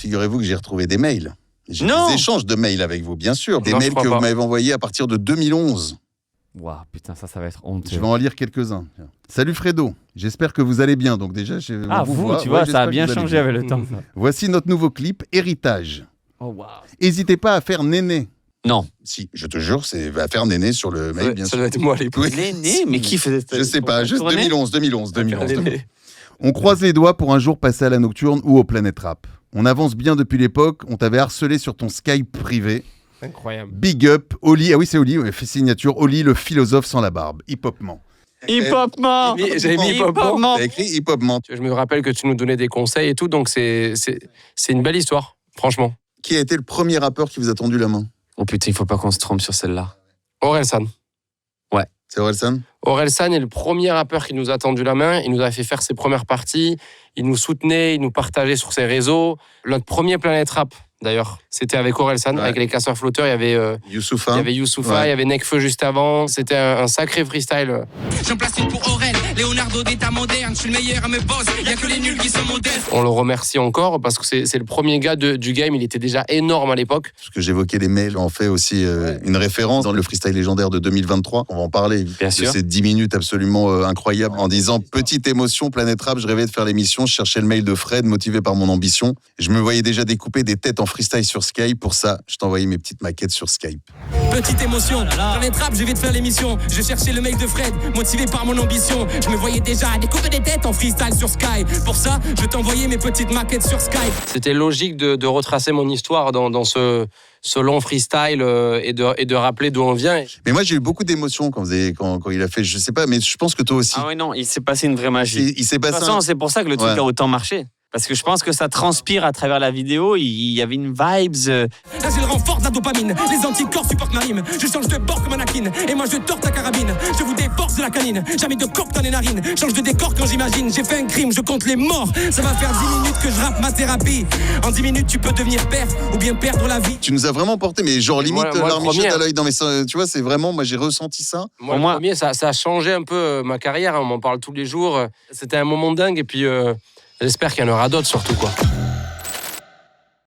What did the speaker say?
figurez-vous que j'ai retrouvé des mails. J'ai Non. des échanges de mails avec vous, bien sûr. Des Non, mails je crois que pas. vous m'avez envoyés à partir de 2011. Waouh, putain, ça va être honteux. Je vais en lire quelques-uns. Tiens. Salut Fredo, j'espère que vous allez bien. Donc déjà, Ah, on vous, voit. tu vois, Ouais, ça a j'espère bien que vous allez changé avec le temps. ça. Voici notre nouveau clip, Héritage. Oh, waouh. N'hésitez pas à faire néné. Non. Si, je te jure, c'est va faire néné sur le mail, bien Ça sûr. doit être moi à l'époque. Oui. Néné, mais qui faisait ça? Je sais pas, juste Tourner 2011. Néné. On croise les doigts pour un jour passer à la nocturne ou au Planet Rap. On avance bien depuis l'époque, on t'avait harcelé sur ton Skype privé. Incroyable. Big up, Oli, ah oui c'est Oli, ouais, fait signature, Oli le philosophe sans la barbe, hip-hopman. Hip-hop-man. J'avais mis hip-hop. T'as écrit hip-hopman. Je me rappelle que tu nous donnais des conseils et tout, donc c'est une belle histoire, franchement. Qui a été le premier rappeur qui vous a tendu la main? Oh putain, il faut pas qu'on se trompe sur celle-là. Orelsan. C'est Orelsan? Orelsan est le premier rappeur qui nous a tendu la main. Il nous a fait faire ses premières parties. Il nous soutenait, il nous partageait sur ses réseaux. Notre premier Planète Rap, d'ailleurs, c'était avec Orelsan, Ouais. avec les Casseurs Flotteurs. Il y avait Youssoupha. Youssoupha, Ouais. il y avait Nekfeu juste avant. C'était un sacré freestyle. J'en place une pour Aurel, Leonardo d'état moderne, je suis le meilleur à me boss, y'a que les nuls qui sont modestes. On le remercie encore parce que c'est le premier gars du game. Il était déjà énorme à l'époque. Parce que j'évoquais les mails, j'en fais aussi une référence dans le freestyle légendaire de 2023. On va en parler. Bien de sûr. ces 10 minutes absolument incroyables en disant petite émotion, Planète Rap, je rêvais de faire l'émission, je cherchais le mail de Fred, motivé par mon ambition. Je me voyais déjà découper des têtes en freestyle sur Skype. Pour ça, je t'envoyais mes petites maquettes sur Skype. Petite émotion, Planète Rap, je vais te faire l'émission. Je cherchais le mec de Fred, motivé par mon ambition. Je me voyais déjà découper des têtes en freestyle sur Skype. Pour ça, je t'envoyais mes petites maquettes sur Skype. C'était logique de retracer mon histoire dans ce long freestyle et de rappeler d'où on vient. Mais moi, j'ai eu beaucoup d'émotions quand il a fait, je sais pas, mais je pense que toi aussi. Ah oui, non, il s'est passé une vraie magie. Il s'est De passé toute façon, c'est pour ça que le truc Ouais. a autant marché. Parce que je pense que ça transpire à travers la vidéo. Il y avait une vibes. Là j'ai le renfort de la dopamine, les anticorps supportent ma rime. Je change de bord comme Anakin, et moi je tords ta carabine. Je vous déforce de la canine, jamais de coque dans les narines. Change de décor quand j'imagine, j'ai fait un crime, je compte les morts. Ça va faire 10 minutes que je rappe ma thérapie. En 10 minutes tu peux devenir père, ou bien perdre la vie. Tu nous as vraiment porté, mais genre limite Moi, le l'armichette premier. à l'œil. Non mais ça, tu vois, c'est vraiment, moi j'ai ressenti ça. Moi, Pour moi- le premier, ça a changé un peu ma carrière. On m'en parle tous les jours. C'était un moment dingue. Et puis, j'espère qu'il y en aura d'autres surtout, quoi.